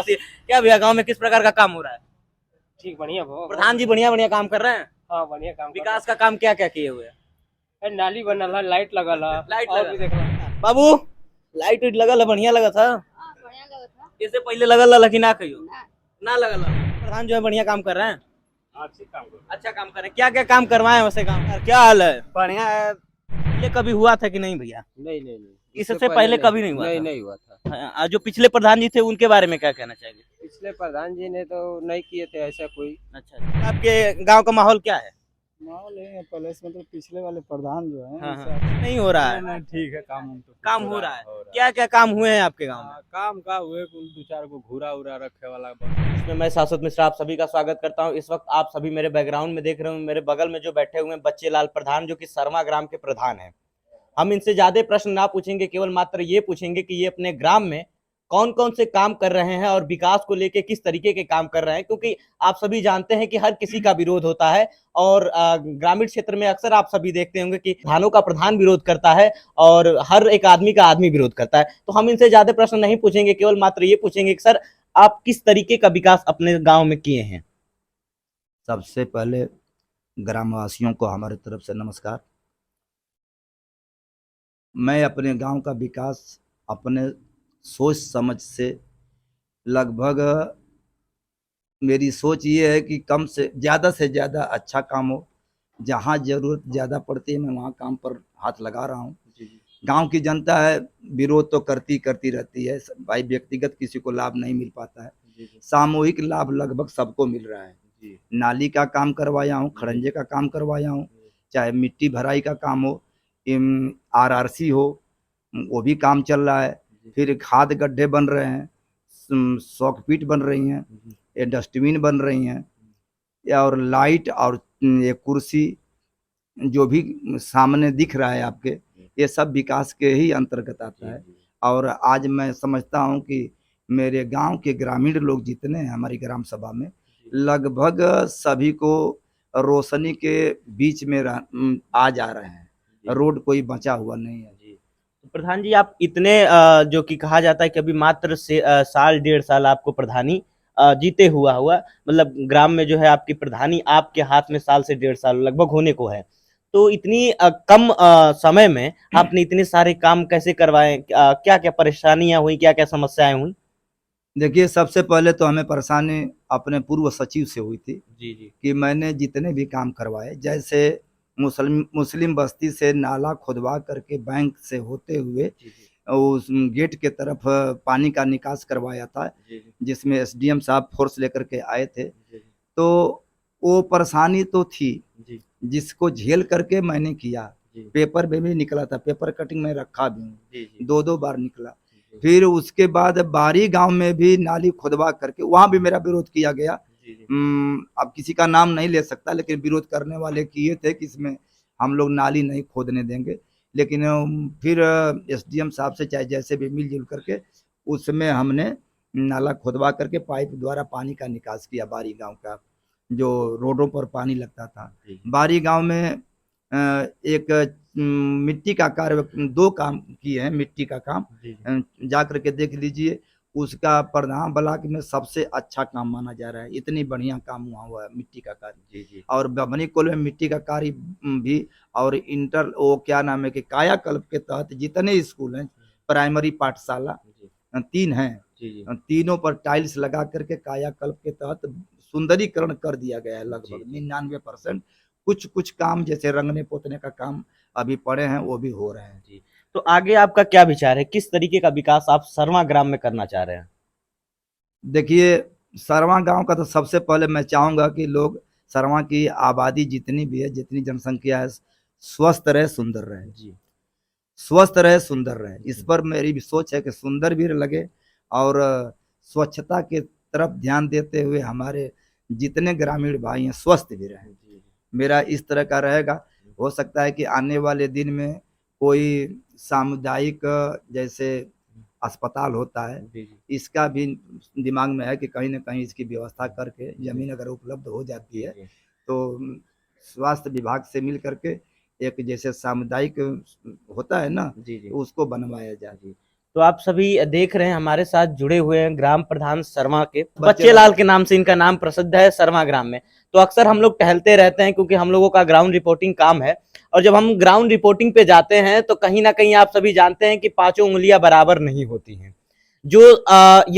क्या भैया गांव में किस प्रकार का काम हो रहा है? ठीक बढ़िया भाव प्रधान जी बढ़िया बढ़िया काम कर रहे हैं। हाँ बढ़िया काम कर विकास का काम क्या क्या किए हुए हैं? रहा है। नाली बनल है, लाइट लगल है, लाइट और लगा भी देख रहा बाबू, लाइट उइट लगल है, बढ़िया लगा था। हाँ, बढ़िया लगा था। इससे पहले लगल है कि ना कहियो? ना, ना लगल है। प्रधान जो है बढ़िया काम कर रहे हैं। अच्छी काम कर अच्छा काम कर रहे हैं। क्या क्या काम करवाए वैसे काम क्या हाल है? बढ़िया है। पहले कभी हुआ था कि नहीं भैया? नहीं नहीं नहीं, इससे पहले कभी नहीं हुआ नहीं था? नहीं हुआ था। हाँ, जो पिछले प्रधान जी थे उनके बारे में क्या कहना चाहेंगे? पिछले प्रधान जी ने तो नहीं किए थे ऐसा कोई। अच्छा, आपके गांव का माहौल क्या है? माहौल है पहले से, मतलब पिछले वाले प्रधान जो है हाँ हाँ, नहीं हो रहा है। नहीं ठीक है, काम तो काम हो रहा है। क्या क्या काम हुए हैं आपके गांव में? काम का हुए कुल दो चार को घूरा उरा रखे वाला इसमें मैं शाश्वत मिश्रा आप सभी का स्वागत करता हूं। इस वक्त आप सभी मेरे बैकग्राउंड में देख रहे हो, मेरे बगल में जो बैठे हुए हैं बच्चे लाल प्रधान, जो कि सरमा ग्राम के प्रधान हैं। हम इनसे ज्यादा प्रश्न ना पूछेंगे, केवल मात्र ये पूछेंगे कि ये अपने ग्राम में कौन कौन से काम कर रहे हैं और विकास को लेके किस तरीके के काम कर रहे हैं, क्योंकि आप सभी जानते हैं कि हर किसी का विरोध होता है और ग्रामीण क्षेत्र में अक्सर आप सभी देखते होंगे कि प्रधानों का प्रधान विरोध करता है और हर एक आदमी का आदमी विरोध करता है। तो हम इनसे ज्यादा प्रश्न नहीं पूछेंगे, केवल मात्र ये पूछेंगे कि सर आप किस तरीके का विकास अपने गांव में किए हैं? सबसे पहले ग्रामवासियों को हमारे तरफ से नमस्कार। मैं अपने गांव का विकास अपने सोच समझ से लगभग, मेरी सोच ये है कि कम से ज़्यादा अच्छा काम हो। जहां ज़रूरत ज़्यादा पड़ती है मैं वहां काम पर हाथ लगा रहा हूं। गांव की जनता है, विरोध तो करती करती रहती है भाई, व्यक्तिगत किसी को लाभ नहीं मिल पाता है, सामूहिक लाभ लगभग सबको मिल रहा है। नाली का काम करवाया हूँ, खड़ंजे का काम करवाया हूँ, चाहे मिट्टी भराई का काम हो, आरआरसी हो, वो भी काम चल रहा है। फिर खाद गड्ढे बन रहे हैं, सॉकपीट बन रही हैं, ये डस्टबिन बन रही हैं, और लाइट और ये कुर्सी जो भी सामने दिख रहा है आपके, ये सब विकास के ही अंतर्गत आता है। और आज मैं समझता हूँ कि मेरे गांव के ग्रामीण लोग जितने हैं हमारी ग्राम सभा में, लगभग सभी को रोशनी के बीच में आ जा रहे हैं, रोड कोई बचा हुआ नहीं है। तो प्रधान जी आप इतने जो कि कहा जाता है कि अभी मात्र से साल डेढ़ साल आपको प्रधानी जीते हुआ मतलब ग्राम में जो है आपकी प्रधानी आपके हाथ में साल से डेढ़ साल लगभग होने को है। तो इतनी कम समय में आपने इतने सारे काम कैसे करवाए? क्या क्या परेशानियां हुई, क्या क्या समस्याएं हुई? देखिए, सबसे पहले तो हमें परेशानी अपने पूर्व सचिव से हुई थी जी जी कि मैंने जितने भी काम करवाए, जैसे मुस्लिम बस्ती से नाला खुदवा करके बैंक से होते हुए उस गेट के तरफ पानी का निकास करवाया था, जिसमें एसडीएम साहब फोर्स लेकर के आए थे। तो वो परेशानी तो थी, जिसको झेल करके मैंने किया। पेपर में भी निकला था, पेपर कटिंग में रखा भी हूँ, दो बार निकला। फिर उसके बाद बारी गांव में भी नाली खुदवा करके वहां भी मेरा विरोध किया गया। अब किसी का नाम नहीं ले सकता, लेकिन विरोध करने वाले किए थे कि इसमें हम लोग नाली नहीं खोदने देंगे। लेकिन फिर एसडीएम साहब से चाहे जैसे भी मिलजुल करके उसमें हमने नाला खुदवा करके पाइप द्वारा पानी का निकास किया बारी गांव का, जो रोडों पर पानी लगता था। बारी गांव में एक मिट्टी का कार्य, दो काम किए हैं मिट्टी का काम, जा करके देख लीजिए। उसका प्रधान ब्लॉक में सबसे अच्छा काम माना जा रहा है, इतनी बढ़िया काम वहाँ हुआ है मिट्टी का कार्य। और बभनी कोल में मिट्टी का कार्य भी, और इंटर वो क्या नाम है कि कायाकल्प के तहत जितने स्कूल हैं, प्राइमरी पाठशाला 3 हैं, तीनों पर टाइल्स लगा करके कायाकल्प के तहत सुंदरीकरण कर दिया गया है लगभग 99%। कुछ कुछ काम जैसे रंगने पोतने का काम अभी पड़े हैं, वो भी हो रहे हैं। जी। तो आगे आपका क्या विचार है, किस तरीके का विकास आप सरमा ग्राम में करना चाह रहे हैं? देखिए, सरवा गांव का तो सबसे पहले मैं चाहूंगा कि लोग, सरवा की आबादी जितनी भी है, जितनी जनसंख्या है, स्वस्थ रहे, सुंदर रहे। जी स्वस्थ रहे, सुंदर रहे, इस पर मेरी भी सोच है कि सुंदर भी लगे और स्वच्छता के तरफ ध्यान देते हुए हमारे जितने ग्रामीण भाई हैं स्वस्थ भी रहें। मेरा इस तरह का रहेगा। हो सकता है कि आने वाले दिन में कोई सामुदायिक जैसे अस्पताल होता है, इसका भी दिमाग में है कि कहीं ना कहीं इसकी व्यवस्था करके, जमीन अगर उपलब्ध हो जाती है तो स्वास्थ्य विभाग से मिल करके एक जैसे सामुदायिक होता है ना, जी तो उसको बनवाया जाए। तो आप सभी देख रहे हैं हमारे साथ जुड़े हुए हैं ग्राम प्रधान शर्मा के, बच्चे लाल के नाम से इनका नाम प्रसिद्ध है शर्मा ग्राम में। तो अक्सर हम लोग टहलते रहते हैं क्योंकि हम लोगों का ग्राउंड रिपोर्टिंग काम है, और जब हम ग्राउंड रिपोर्टिंग पे जाते हैं तो कहीं ना कहीं आप सभी जानते हैं कि पांचों उंगलियां बराबर नहीं होती हैं। जो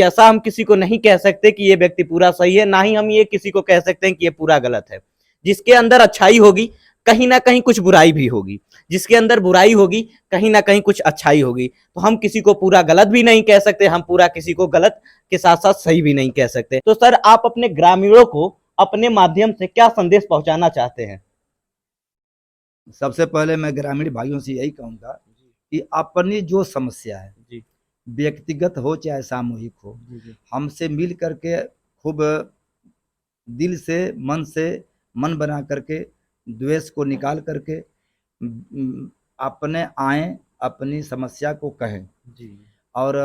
ऐसा हम किसी को नहीं कह सकते कि ये व्यक्ति पूरा सही है, ना ही हम ये किसी को कह सकते हैं कि ये पूरा गलत है। जिसके अंदर अच्छाई होगी कहीं ना कहीं कुछ बुराई भी होगी, जिसके अंदर बुराई होगी कहीं ना कहीं कुछ अच्छाई होगी। तो हम किसी को पूरा गलत भी नहीं कह सकते, हम पूरा किसी को गलत के साथ साथ सही भी नहीं कह सकते। तो सर, आप अपने ग्रामीणों को अपने माध्यम से क्या संदेश पहुंचाना चाहते हैं? सबसे पहले मैं ग्रामीण भाइयों से यही कहूंगा कि अपनी जो समस्या है, जी व्यक्तिगत हो चाहे सामूहिक हो, हमसे मिल करके खूब दिल से मन बना करके द्वेष को निकाल करके अपने आए, अपनी समस्या को कहें। जी और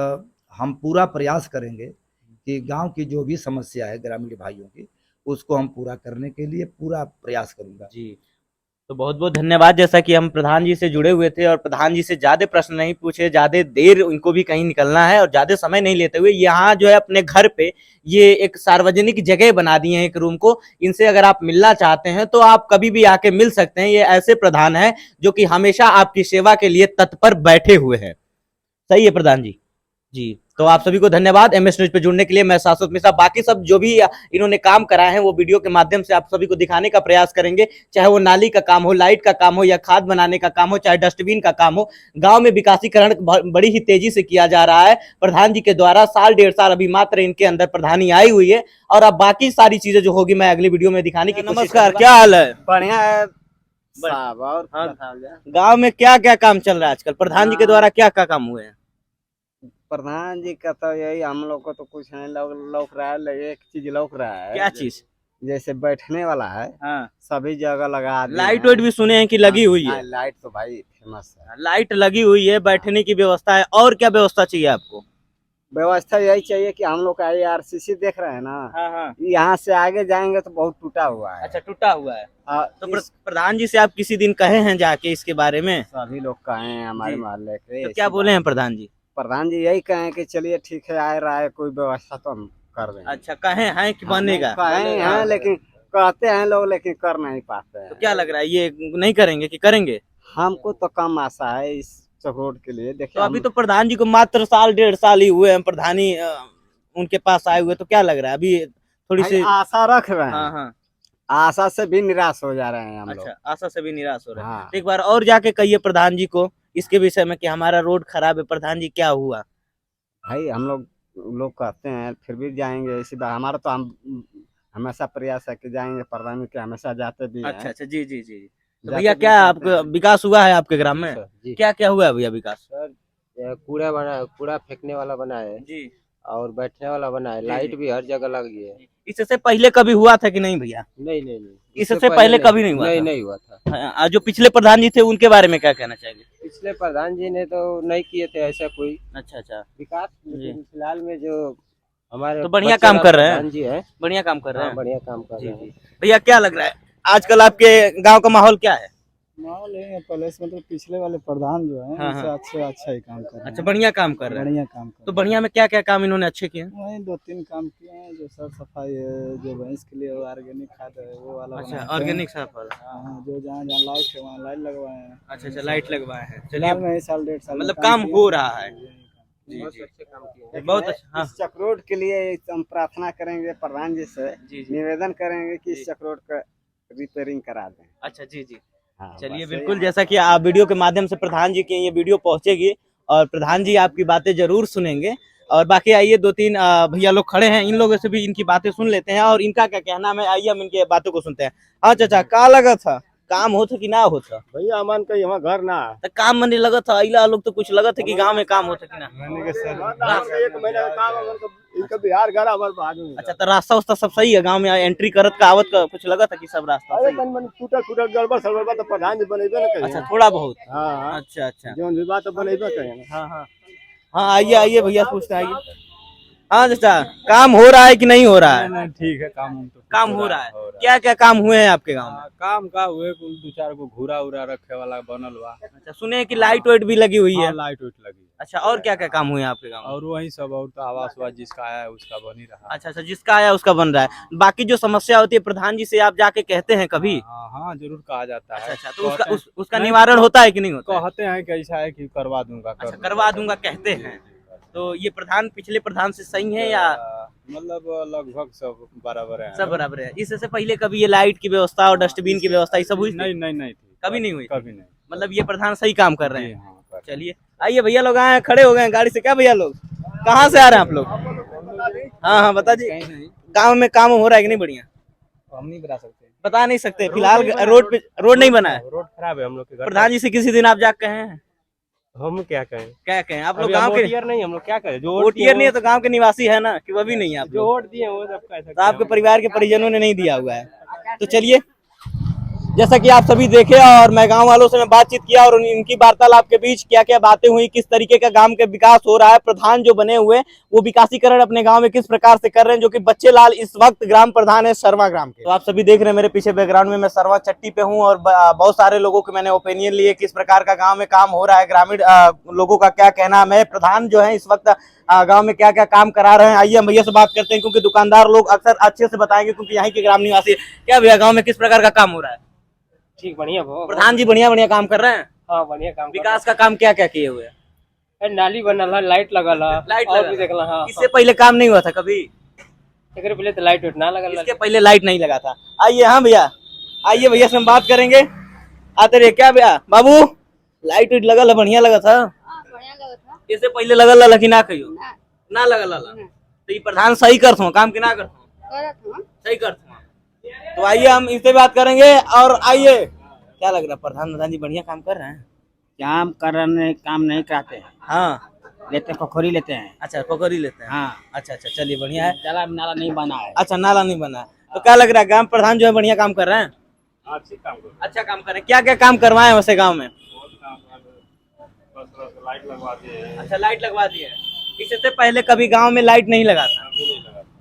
हम पूरा प्रयास करेंगे कि गांव की जो भी समस्या है ग्रामीण भाइयों की, उसको हम पूरा करने के लिए पूरा प्रयास करूंगा। जी। तो बहुत बहुत धन्यवाद। जैसा कि हम प्रधान जी से जुड़े हुए थे और प्रधान जी से ज्यादा प्रश्न नहीं पूछे, ज्यादा देर उनको भी कहीं निकलना है और ज्यादा समय नहीं लेते हुए यहाँ जो है अपने घर पे ये एक सार्वजनिक जगह बना दिए हैं एक रूम को। इनसे अगर आप मिलना चाहते हैं तो आप कभी भी आके मिल सकते हैं। ये ऐसे प्रधान है जो कि हमेशा आपकी सेवा के लिए तत्पर बैठे हुए हैं। सही है प्रधान जी? जी। तो आप सभी को धन्यवाद MS न्यूज पे जुड़ने के लिए। मैं शाश्वत मिश्रा, बाकी सब जो भी इन्होंने काम कराए हैं वो वीडियो के माध्यम से आप सभी को दिखाने का प्रयास करेंगे, चाहे वो नाली का काम हो, लाइट का काम हो, या खाद बनाने का काम हो, चाहे डस्टबिन का काम हो। गांव में विकासीकरण बड़ी ही तेजी से किया जा रहा है प्रधान जी के द्वारा। साल 1.5 साल अभी मात्र इनके अंदर प्रधानी आई हुई है, और अब बाकी सारी चीजें जो होगी मैं अगली वीडियो में दिखाने की कोशिश। नमस्कार, क्या हाल है? बढ़िया है साहब। और हाँ, गाँव में क्या क्या काम चल रहा है आजकल? प्रधान जी के द्वारा क्या क्या काम हुए हैं? प्रधान जी का तो यही, हम लोग को तो कुछ नहीं लौक रहा है, एक चीज लौक रहा है। क्या चीज? जैसे बैठने वाला है, हाँ, सभी जगह लगा दिए लाइट हैं। वाइट भी सुने हैं कि लगी हुई है। लाइट तो भाई फेमस है। लाइट लगी हुई है, बैठने की व्यवस्था है। और क्या व्यवस्था चाहिए आपको? व्यवस्था यही चाहिए कि हम लोग का ARCC देख रहे हैं ना, हाँ हाँ। यहाँ से आगे जाएंगे तो बहुत टूटा हुआ है। अच्छा, टूटा हुआ है। तो इस प्रधान जी से आप किसी दिन कहे हैं जाके इसके बारे में? सभी लोग कहे हैं हमारे जी। मोहल्ले के। तो क्या बोले हैं प्रधान जी? प्रधान जी यही कहे कि चलिए ठीक है, आ रहा है कोई व्यवस्था तो हम कर देंगे। अच्छा, कहे हैं कि बनेगा? कहे हैं, लेकिन कहते हैं लोग, लेकिन कर नहीं पाते हैं। तो क्या लग रहा है, ये नहीं करेंगे कि करेंगे? हमको तो कम आशा है इस चक्रोड के लिए। देखिए तो अभी तो प्रधान जी को मात्र साल 1.5 साल ही हुए हैं प्रधानी उनके पास आए हुए, तो क्या लग रहा है अभी थोड़ी सी? आशा रख रहे हैं। हाँ हाँ। आशा से भी निराश हो जा रहे हैं हम लोग। अच्छा, आशा से भी निराश हो रहे हैं। हाँ। तो एक बार और जाके कहिए प्रधान जी को इसके विषय में कि हमारा रोड खराब है। प्रधान जी क्या हुआ? भाई हम लोग कहते हैं, फिर भी जाएंगे इसी बार। हमारा तो हम हमेशा प्रयास है कि जाएंगे, प्रधान के हमेशा जाते भी हैं। अच्छा अच्छा, जी जी जी। तो जाते भैया भी क्या रहते आपका हैं। विकास हुआ है आपके ग्राम में? जी क्या क्या हुआ है भैया विकास? सर, कूड़ा बना, कूड़ा फेंकने वाला बना है जी और बैठने वाला बना है। जी, लाइट जी। भी हर जगह लगी है। इससे पहले कभी हुआ था कि नहीं भैया? नहीं नहीं नहीं, इससे पहले कभी नहीं हुआ था? नहीं हुआ था। हाँ, जो पिछले प्रधान जी थे उनके बारे में क्या कहना चाहेंगे? पिछले प्रधान जी ने तो नहीं किए थे ऐसा कोई अच्छा अच्छा, विकास, जी। लेकिन फिलहाल में जो हमारे तो बढ़िया बच्चे काम लाल कर रहे हैं। प्रधान जी है, बढ़िया काम कर रहे हाँ हैं। बढ़िया काम कर जी रहे जी। हैं। भैया क्या लग रहा है आजकल आपके गांव का माहौल क्या है? माहौल है पहले से, मतलब पिछले वाले प्रधान जो है हाँ, उनसे हाँ। अच्छा ही काम कर रहे अच्छा, हैं। बढ़िया काम कर रहे हैं। बढ़िया काम कर तो रहे बढ़िया में क्या क्या काम इन्होंने अच्छे किए हैं? हैं। वही 2-3 काम किए हैं, जो सर सफाई है, जो भैंस के लिए ऑर्गेनिक खाद है वो वाला अच्छा, बनाते हैं। ऑर्गेनिक साफ वाला। हाँ, जो जहाँ जहाँ लाइट है वहाँ लाइट लगवाए हैं। अच्छा अच्छा, लाइट लगवाए हैं। चलिए, फिलहाल में ही साल 1.5 साल में मतलब काम किए हो हैं। रहा है। जी बहुत जी, अच्छे काम किए। बहुत अच्छा। हाँ इस चक्रोड के लिए हम प्रार्थना करेंगे प्रधान जी से, जी जी। निवेदन करेंगे कि जी। इस चक्रोड का रिपेयरिंग करा दें। अच्छा जी जी। हाँ, चलिए, बस बिल्कुल, यही जैसा कि आप वीडियो के माध्यम से प्रधान जी की ये वीडियो पहुंचेगी और प्रधान जी आपकी बातें जरूर सुनेंगे। और बाकी आइए 2-3 भैया लोग खड़े हैं, इन लोगों से भी इनकी बातें सुन लेते हैं और इनका क्या कहना है। आइए हम इनकी बातों को सुनते हैं। हाँ चाचा, का लगा था काम हो था कि ना हो था? भैया अमन का यहाँ घर ना तो काम मने लगा था, इला लोग तो कुछ लगा था कि गांव में काम होता कि ना? एक महीने का काम इनका बिहार घर हमारे बाजू। अच्छा, तो रास्ता उस्ता सब सही है गांव में? एंट्री करत का आवत का कुछ लगा था कि सब रास्ता सही है? टूटल गड़बड़ सड़बड़ तो प्रधान जी बनेबे ना करें। अच्छा, थोड़ा बहुत। हाँ अच्छा अच्छा, जो भी बात तो बनेबे करें। हाँ हाँ हाँ। आइए आइए भैया, पूछते हैं, आइए। हाँ चाचा, काम हो रहा है कि नहीं हो रहा है? नहीं ठीक है, काम तो काम हो रहा है। क्या क्या काम हुए हैं आपके गांव में? काम का हुए कुल 2-4 को घूरा उरा रखे वाला बनल बा। अच्छा, सुने हैं कि लाइट वाइट भी लगी हुई है। हाँ, लाइट उइट लगी अच्छा, और क्या क्या काम हुए हैं आपके गांव में? और वही सब, और तो आवास वास जिसका आया है उसका बन ही रहा। अच्छा अच्छा, जिसका आया उसका बन रहा है। बाकी जो समस्या होती है प्रधान जी से आप जाके कहते हैं कभी? हाँ हाँ, जरूर कहा जाता है। अच्छा अच्छा, तो उसका कहते हैं- उसका नहीं, निवारण होता है कि नहीं होता है? कहते हैं कि ऐसा है कि करवा दूंगा, अच्छा, करवा दूंगा कहते हैं। तो ये प्रधान पिछले प्रधान से सही है या मतलब लगभग सब बराबर है। सब बराबर है? इससे पहले कभी ये लाइट की व्यवस्था और डस्टबिन की व्यवस्था ये सब हुई थी? नहीं थी, कभी नहीं हुई थी? कभी नहीं। मतलब ये प्रधान सही काम कर रहे जी, हैं। हाँ, कर- चलिए, आइए भैया लोग आए हैं, खड़े हो गए हैं गाड़ी से। क्या भैया लोग, कहाँ से आ रहे हैं आप लोग? हाँ हाँ, बता जी, गांव में काम हो रहा है कि नहीं? बढ़िया, हम नहीं बता सकते, बता नहीं सकते फिलहाल। रोड नहीं बना है। रोड खराब है हम लोग के घर। प्रधान जी से किसी दिन आप जाके कहे हैं? हम क्या कहें, क्या कहें आप लोग? अभी गांव हम के वोटियर नहीं, हम लोग क्या करें, जो वोटियर नहीं है तो गांव के निवासी है ना, कि वो भी नहीं है आप जो लोग? वोट दिए वो सब कह सकते तो आपके हैं। परिवार के परिजनों ने नहीं दिया हुआ है। तो चलिए, जैसा कि आप सभी देखे और मैं गांव वालों से मैं बातचीत किया और इनकी वार्तालाप के बीच क्या क्या बातें हुई, किस तरीके का गांव के विकास हो रहा है, प्रधान जो बने हुए वो विकासीकरण अपने गांव में किस प्रकार से कर रहे हैं, जो कि बच्चे लाल इस वक्त ग्राम प्रधान है सरवा ग्राम के। तो आप सभी देख रहे हैं मेरे पीछे बैकग्राउंड में, मैं सरवा चट्टी पे हूँ और बहुत सारे लोगों के मैंने ओपिनियन लिए किस प्रकार का गाँव में काम हो रहा है, ग्रामीण लोगों का क्या कहना है, प्रधान जो है इस वक्त गांव में क्या क्या काम करा रहे हैं। आइए हम भैया से बात करते हैं, क्योंकि दुकानदार लोग अक्सर अच्छे से बताएंगे क्योंकि यहाँ के ग्राम निवासी। क्या भैया, गाँव में किस प्रकार का काम हो रहा है? ठीक, बढ़िया हो। प्रधान जी बढ़िया बढ़िया काम कर रहे हैं। हाँ, बढ़िया काम विकास का काम क्या क्या किए हुए हैं? है। नाली बनल है, लाइट लगल है, लाइट और लगल भी है। देखला। हाँ, इससे पहले काम नहीं हुआ था कभी? एकरे पहले तो लाइट उठ ना लगल। इसके पहले लाइट नहीं लगा था। आइए, हाँ भैया, आइए भैया से हम बात करेंगे। आते रहिए। क्या भैया बाबू, लाइट उइट लगल है, बढ़िया लगा था? बढ़िया लगा था। इससे पहले लगल है कि ना कहियो? ना, ना लगल है। तो ये प्रधान सही करत हो काम कि ना करत हो? करत हूँ। सही करत हो। तो आइए हम इससे बात करेंगे। और आइए, क्या लग रहा है प्रधान जी बढ़िया काम कर रहे हैं? काम करने काम नहीं कराते हैं, हाँ, लेते पोखरी लेते हैं। अच्छा, पकड़ लेते हैं। हाँ, अच्छा अच्छा, चलिए बढ़िया है। ताला नाला नहीं बना है। अच्छा, नाला नहीं बना है। तो क्या लग रहा है ग्राम प्रधान जो है बढ़िया काम कर रहे हैं? अच्छा काम कर रहे हैं। क्या क्या काम करवाए हैं वैसे गांव में? लाइट लगवा दिए। अच्छा, लाइट लगवा दी है। इससे पहले कभी गांव में लाइट नहीं लगा था?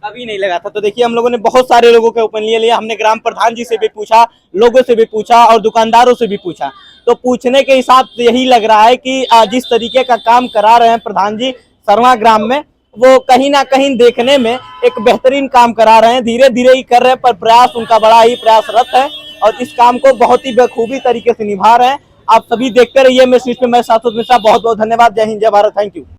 कभी नहीं लगा था। तो देखिए, हम लोगों ने बहुत सारे लोगों के ओपिनियन लिया। हमने ग्राम प्रधान जी से भी पूछा, लोगों से भी पूछा और दुकानदारों से भी पूछा। तो पूछने के हिसाब से यही लग रहा है कि जिस तरीके का काम करा रहे हैं प्रधान जी सरवा ग्राम में, वो कहीं ना कहीं देखने में एक बेहतरीन काम करा रहे हैं। धीरे धीरे ही कर रहे हैं, पर प्रयास उनका बड़ा ही प्रयासरत है और इस काम को बहुत ही बखूबी तरीके से निभा रहे हैं। आप सभी देखते रहिए। मैं शाश्वत मिश्रा, बहुत बहुत धन्यवाद। जय हिंद, जय भारत, थैंक यू।